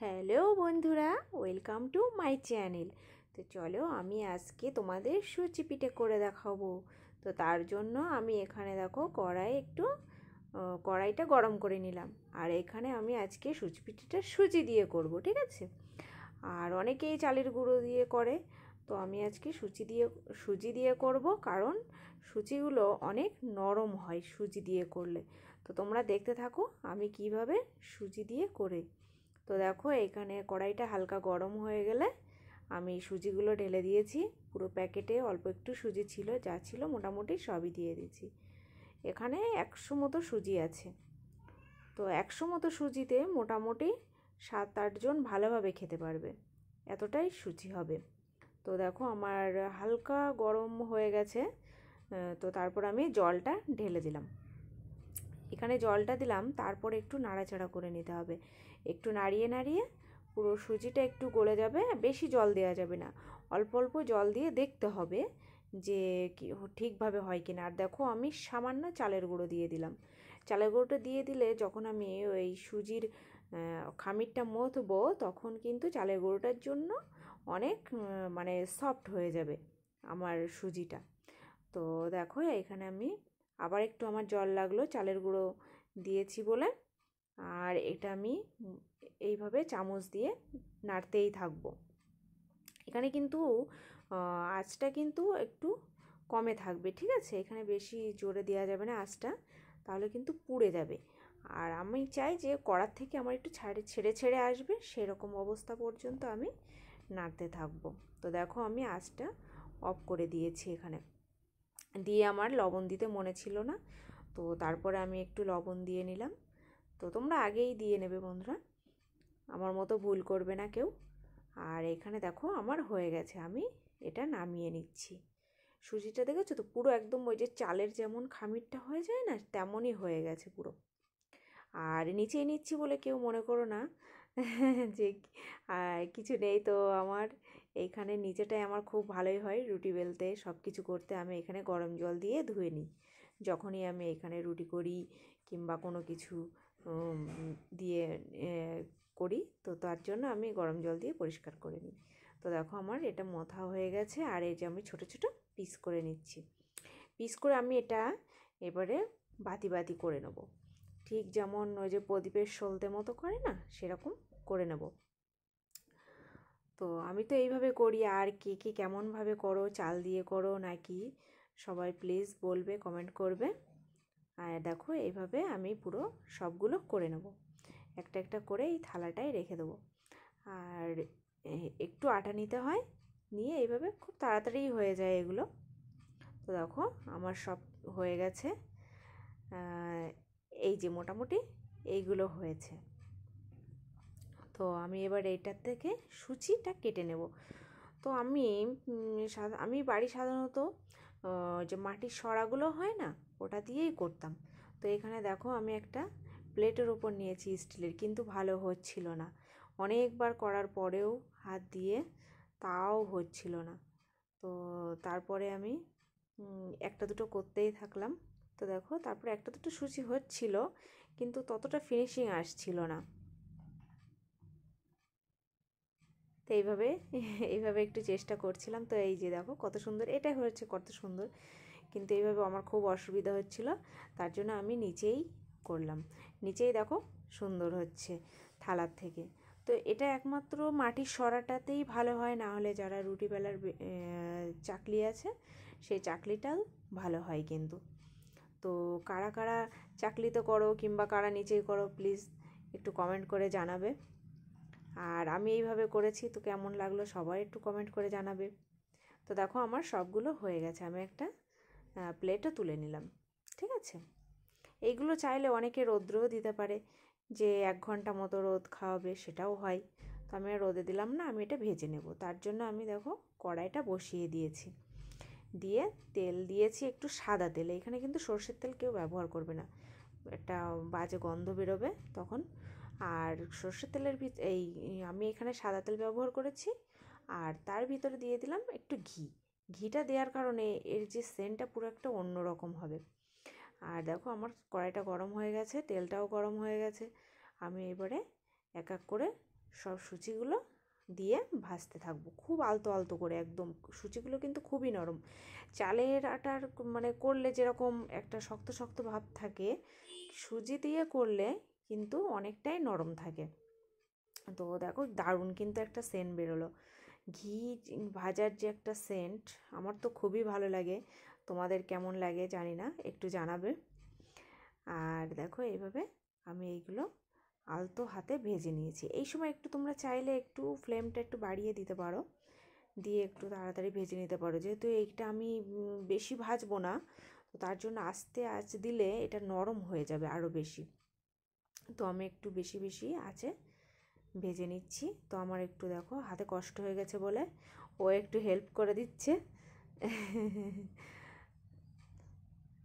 Hello বন্ধুরা, welcome to my channel. তো চলো আমি আজকে তোমাদের সুচি পিঠে করে দেখাবো। তো তার জন্য আমি এখানে দেখো কড়াইটা গরম করে নিলাম। আর এখানে আমি আজকে সুচি পিঠেটা সুজি দিয়ে করব, ঠিক আছে? আর অনেকেই চালের গুঁড়ো দিয়ে করে, তো আমি আজকে সুজি দিয়ে করব, কারণ সুজিগুলো অনেক নরম হয় সুজি দিয়ে করলে। তো তোমরা দেখতে থাকো আমি কিভাবে সুজি দিয়ে করে। তো দেখো এখানে কড়াইটা হালকা গরম হয়ে গেলে আমি সুজিগুলো ঢেলে দিয়েছি। পুরো প্যাকেটে অল্প একটু সুজি ছিল, যা ছিল মোটামুটি সবই দিয়ে দিয়েছি। এখানে 100 মতো সুজি আছে। তো 100 মতো সুজিতে মোটামুটি 7-8 জন ভালোভাবে খেতে পারবে, এতটাই সুজি হবে। তো দেখো আমার হালকা গরম হয়ে গেছে। তো তারপর আমি জলটা ঢেলে দিলাম। এখানে জলটা দিলাম, তারপর একটু নাড়াচাড়া করে নিতে হবে। একটু নাড়িয়ে নাড়িয়ে পুরো সুজিটা একটু গলে যাবে, বেশি জল দেওয়া যাবে না, অল্প অল্প জল দিয়ে দেখতে হবে যে কি ঠিকভাবে হয় কিনা। আর দেখো আমি সামান্য চালের গুঁড়ো দিয়ে দিলাম। চালের গুঁড়োটা দিয়ে দিলে যখন আমি ওই সুজির খামিরটা মথবো, তখন কিন্তু চালের গুঁড়োটার জন্য অনেক মানে সফট হয়ে যাবে আমার সুজিটা। তো দেখো এখানে আমি আবার একটু আমার জল লাগলো চালের গুঁড়ো দিয়েছি বলে। আর এটা আমি এইভাবে চামচ দিয়ে নাড়তেই থাকবো। এখানে কিন্তু আঁচটা কিন্তু একটু কমে থাকবে, ঠিক আছে? এখানে বেশি জোরে দেওয়া যাবে না আঁচটা, তাহলে কিন্তু পুড়ে যাবে। আর আমি চাই যে কড়ার থেকে আমার একটু ছেড়ে ছেড়ে আসবে, সেরকম অবস্থা পর্যন্ত আমি নাড়তে থাকবো। তো দেখো আমি আঁচটা অফ করে দিয়েছি এখানে। দিয়ে আমার লবণ দিতে মনে ছিল না, তো তারপরে আমি একটু লবণ দিয়ে নিলাম। তো তোমরা আগেই দিয়ে নেবে বন্ধুরা, আমার মতো ভুল করবে না কেউ। আর এখানে দেখো আমার হয়ে গেছে, আমি এটা নামিয়ে নিচ্ছি। সুজিটা দেখেছো তো, পুরো একদম ওই যে চালের যেমন খামিরটা হয়ে যায় না, তেমনই হয়ে গেছে পুরো। আর নিচেই নিচ্ছি বলে কেউ মনে করো না যে কিছু নেই। তো আমার এইখানে নিচেটাই আমার খুব ভালোই হয়, রুটি বেলতে সব কিছু করতে আমি এখানে গরম জল দিয়ে ধুয়ে নিই। যখনই আমি এখানে রুটি করি কিংবা কোনো কিছু দিয়ে করি, তো তার জন্য আমি গরম জল দিয়ে পরিষ্কার করে নিই। তো দেখো আমার এটা মথা হয়ে গেছে, আর এই যে আমি ছোট ছোট পিস করে নিচ্ছি। পিস করে আমি এটা এবারে বাতি বাতি করে নেব, ঠিক যেমন ওই যে প্রদীপের সলতে মতো করে না, সেরকম করে নেব। তো আমি তো এইভাবে করি, আর কে কে কেমনভাবে করো, চাল দিয়ে করো নাকি, সবাই প্লিজ বলবে, কমেন্ট করবে। আর দেখো এইভাবে আমি পুরো সবগুলো করে নেব, একটা একটা করে এই থালাটায় রেখে দেবো। আর একটু আটা নিতে হয়, নিয়ে এইভাবে খুব তাড়াতাড়ি হয়ে যায় এগুলো। তো দেখো আমার সব হয়ে গেছে, এই যে মোটামুটি এইগুলো হয়েছে। তো আমি এবার এইটার থেকে সুচিটা কেটে নেব। তো আমি বাড়ি সাধারণত যে মাটির সরাগুলো হয় না, ওটা দিয়েই করতাম। তো এখানে দেখো আমি একটা প্লেটের ওপর নিয়েছি স্টিলের, কিন্তু ভালো হচ্ছিল না। অনেকবার করার পরেও হাত দিয়ে তাও হচ্ছিল না। তো তারপরে আমি একটা দুটো করতেই থাকলাম। তো দেখো তারপরে একটা দুটো সুচি হচ্ছিল, কিন্তু ততটা ফিনিশিং আসছিল না। তো এইভাবে একটু চেষ্টা করছিলাম। তো এই যে দেখো কত সুন্দর এটা হয়েছে, কত সুন্দর। কিন্তু এইভাবে আমার খুব অসুবিধা হচ্ছিল, তার জন্য আমি নিচেই করলাম। নিচেই দেখো সুন্দর হচ্ছে থালার থেকে। তো এটা একমাত্র মাটির সরাটাতেই ভালো হয়, না হলে যারা রুটি বেলার চাকলি আছে, সেই চাকলিটাও ভালো হয় কিন্তু। তো কারা কারা চাকলিতে করো কিংবা কারা নিচেই করো, প্লিজ একটু কমেন্ট করে জানাবে। আর আমি এইভাবে করেছি, তো কেমন লাগলো সবাই একটু কমেন্ট করে জানাবে। তো দেখো আমার সবগুলো হয়ে গেছে, আমি একটা প্লেটও তুলে নিলাম, ঠিক আছে? এইগুলো চাইলে অনেকে রোদ্রেও দিতে পারে, যে 1 ঘন্টা মতো রোদ খাওয়াবে, সেটাও হয়। তো আমি আর রোদে দিলাম না, আমি এটা ভেজে নেব। তার জন্য আমি দেখো কড়াইটা বসিয়ে দিয়েছি, দিয়ে তেল দিয়েছি একটু সাদা তেল। এখানে কিন্তু সর্ষের তেল কেউ ব্যবহার করবে না, একটা বাজে গন্ধ বেরোবে তখন। আর সর্ষের তেলের আমি এখানে সাদা তেল ব্যবহার করেছি। আর তার ভিতরে দিয়ে দিলাম একটু ঘি। ঘিটা দেওয়ার কারণে এর যে সেন্টটা পুরো একটা অন্য রকম হবে। আর দেখো আমার কড়াইটা গরম হয়ে গেছে, তেলটাও গরম হয়ে গেছে। আমি এবারে এক এক করে সব সুচিগুলো দিয়ে ভাজতে থাকবো খুব আলতো আলতো করে একদম। সুচিগুলো কিন্তু খুবই নরম, চালের আটার মানে করলে যেরকম একটা শক্ত শক্ত ভাব থাকে, সুজি দিয়ে করলে কিন্তু অনেকটাই নরম থাকে। তো দেখো দারুণ কিন্তু একটা সেন্ট বেরোলো, ঘি ভাজার যে একটা সেন্ট, আমার তো খুবই ভালো লাগে। তোমাদের কেমন লাগে জানি না, একটু জানাবে। আর দেখো এইভাবে আমি এইগুলো আলতো হাতে ভেজে নিয়েছি। এই সময় একটু তোমরা চাইলে একটু ফ্লেমটা একটু বাড়িয়ে দিতে পারো, দিয়ে একটু তাড়াতাড়ি ভেজে নিতে পারো। যেহেতু এইটা আমি বেশি ভাজবো না, তো তার জন্য আস্তে আঁচ দিলে এটা নরম হয়ে যাবে আরও বেশি। তো আমি একটু বেশি বেশি আঁচে ভেজে নিচ্ছি। তো আমার একটু দেখো হাতে কষ্ট হয়ে গেছে বলে ও একটু হেল্প করে দিচ্ছে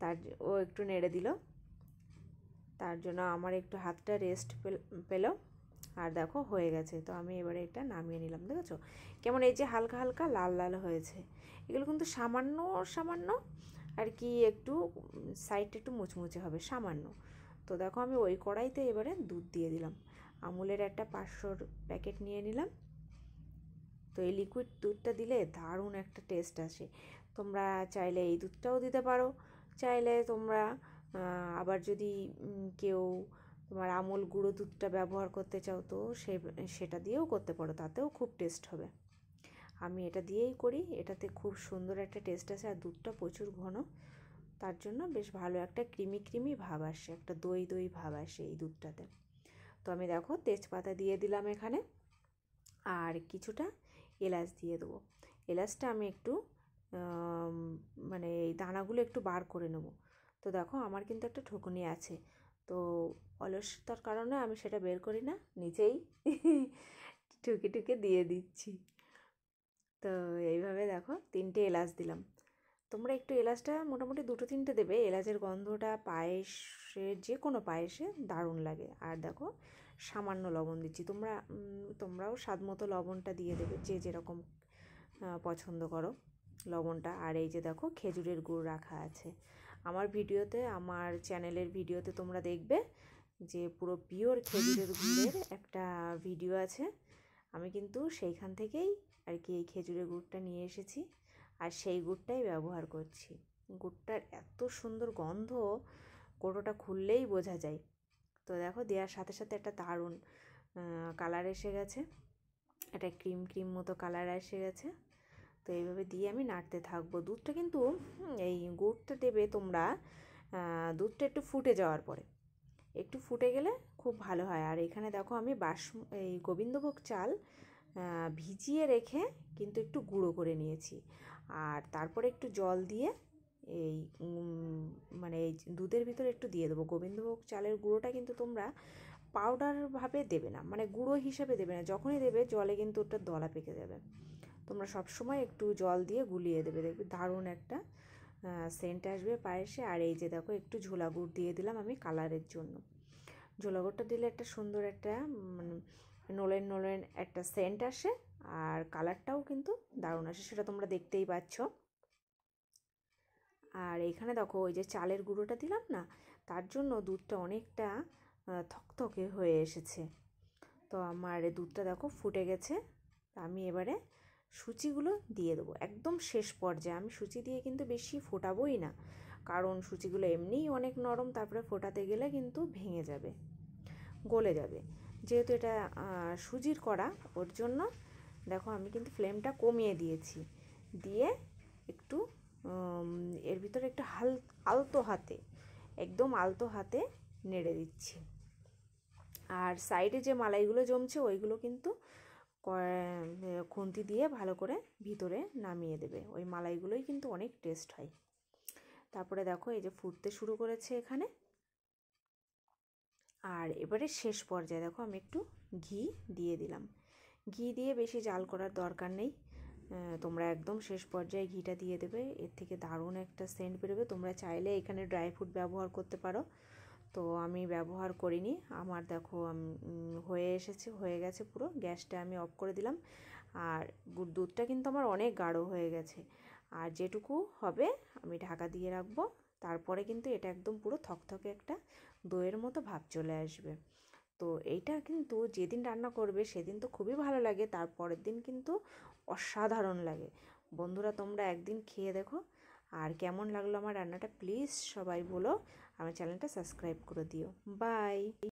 তার ও একটু নেড়ে দিল, তার জন্য আমার একটু হাতটা রেস্ট পেলো। আর দেখো হয়ে গেছে। তো আমি এবারে এটা নামিয়ে নিলাম। দেখেছো কেমন এই যে হালকা হালকা লাল লাল হয়েছে। এগুলো কিন্তু সামান্য সামান্য আর কি একটু সাইডটা একটু মুচমুচে হবে সামান্য। তো দেখো আমি ওই কড়াইতে এবারে দুধ দিয়ে দিলাম। আমুলের একটা 500 প্যাকেট নিয়ে নিলাম। তো এই লিকুইড দুধটা দিলে দারুণ একটা টেস্ট আসে। তোমরা চাইলে এই দুধটাও দিতে পারো, চাইলে তোমরা আবার যদি কেউ তোমার আমুল গুঁড়ো দুধটা ব্যবহার করতে চাও তো সেটা দিয়েও করতে পারো, তাতেও খুব টেস্ট হবে। আমি এটা দিয়েই করি, এটাতে খুব সুন্দর একটা টেস্ট আসে আর দুধটা প্রচুর ঘন, তার জন্য বেশ ভালো একটা ক্রিমি ক্রিমি ভাব আসে, একটা দই দই ভাব আসে এই দুধটাতে। তো আমি দেখো তেজপাতা দিয়ে দিলাম এখানে, আর কিছুটা এলাচ দিয়ে দেবো। এলাচটা আমি একটু মানে এই দানাগুলো একটু বার করে নেব। তো দেখো আমার কিন্তু একটা ঠুকুনি আছে, তো অলসতার কারণে আমি সেটা বের করি না, নিজেই ঠুকে ঠুকে দিয়ে দিচ্ছি। তো এইভাবে দেখো 3টে এলাচ দিলাম। তোমরা একটু এলাচটা মোটামুটি 2-3টে দেবে, এলাচের গন্ধটা পায়েসে যে কোনো পায়েসে দারুণ লাগে। আর দেখো সামান্য লবণ দিচ্ছি, তোমরাও স্বাদ মতো লবণটা দিয়ে দেবে, যে যেরকম পছন্দ করো লবণটা। আর এই যে দেখো খেজুরের গুড় রাখা আছে আমার ভিডিওতে, আমার চ্যানেলের ভিডিওতে তোমরা দেখবে যে পুরো পিওর খেজুরের গুড়ের একটা ভিডিও আছে। আমি কিন্তু সেইখান থেকেই আর কি এই খেজুরের গুড়টা নিয়ে এসেছি, আর সেই গুড়টাই ব্যবহার করছি। গুড়টার এত সুন্দর গন্ধ, কৌটোটা খুললেই বোঝা যায়। তো দেখো দেওয়ার সাথে সাথে একটা দারুণ কালার এসে গেছে, একটা ক্রিম ক্রিম মতো কালার এসে গেছে। তো এইভাবে দিয়ে আমি নাড়তে থাকবো। দুধটা কিন্তু এই গুড়টা দেবে তোমরা দুধটা একটু ফুটে যাওয়ার পরে, একটু ফুটে গেলে খুব ভালো হয়। আর এখানে দেখো আমি এই গোবিন্দভোগ চাল ভিজিয়ে রেখে কিন্তু একটু গুঁড়ো করে নিয়েছি, আর তারপরে একটু জল দিয়ে এই মানে এই দুধের ভিতরে একটু দিয়ে দেবো। গোবিন্দভোগ চালের গুঁড়োটা কিন্তু তোমরা পাউডারভাবে দেবে না, মানে গুঁড়ো হিসাবে দেবে না, যখনই দেবে জলে কিন্তু ওটা দলা পেকে যাবে। তোমরা সবসময় একটু জল দিয়ে গুলিয়ে দেবে, দেখবে দারুণ একটা সেন্ট আসবে পায়েসে। আর এই যে দেখো একটু ঝোলা গুড় দিয়ে দিলাম আমি কালারের জন্য। ঝোলা গুড়টা দিলে একটা সুন্দর একটা মানে নলেন নলেন একটা সেন্ট আসে, আর কালারটাও কিন্তু দারুণ আসে, সেটা তোমরা দেখতেই পাচ্ছ। আর এখানে দেখো ওই যে চালের গুঁড়োটা দিলাম না, তার জন্য দুধটা অনেকটা থকথকে হয়ে এসেছে। তো আমার দুধটা দেখো ফুটে গেছে। আমি এবারে সুচিগুলো দিয়ে দেবো একদম শেষ পর্যায়ে। আমি সুচি দিয়ে কিন্তু বেশি ফোটাবোই না, কারণ সুচিগুলো এমনিই অনেক নরম, তারপরে ফোটাতে গেলে কিন্তু ভেঙে যাবে, গলে যাবে। যেহেতু এটা সুজির করা, ওর জন্য দেখো আমি কিন্তু ফ্লেমটা কমিয়ে দিয়েছি, দিয়ে একটু এর ভিতরে একটু আলতো হাতে, একদম আলতো হাতে নেড়ে দিচ্ছি। আর সাইডে যে মালাইগুলো জমছে ওইগুলো কিন্তু খুন্তি দিয়ে ভালো করে ভিতরে নামিয়ে দেবে, ওই মালাইগুলোই কিন্তু অনেক টেস্ট হয়। তারপরে দেখো এই যে ফুটতে শুরু করেছে এখানে। আর এবারে শেষ পর্যায়ে দেখো আমি একটু ঘি দিয়ে দিলাম। ঘি দিয়ে বেশি জাল করার দরকার নেই, তোমরা একদম শেষ পর্যায়ে ঘিটা দিয়ে দেবে, এর থেকে দারুণ একটা সেন্ট বেরোবে। তোমরা চাইলে এখানে ড্রাই ফ্রুট ব্যবহার করতে পারো, তো আমি ব্যবহার করিনি। আমার দেখো হয়ে গেছে পুরো, গ্যাসটা আমি অফ করে দিলাম। আর দুধটা কিন্তু আমার অনেক গাঢ় হয়ে গেছে, আর যেটুকু হবে আমি ঢাকা দিয়ে রাখবো। তারপরে কিন্তু এটা একদম পুরো থকথকে একটা দইয়ের মতো ভাব চলে আসবে। তো এইটা কিন্তু যেদিন রান্না করবে সেদিন তো খুবই ভালো লাগে, তারপরের দিন কিন্তু অসাধারণ লাগে। বন্ধুরা তোমরা একদিন খেয়ে দেখো, আর কেমন লাগলো আমার রান্নাটা প্লিজ সবাই বলো। আমার চ্যানেলটা সাবস্ক্রাইব করে দিও। বাই।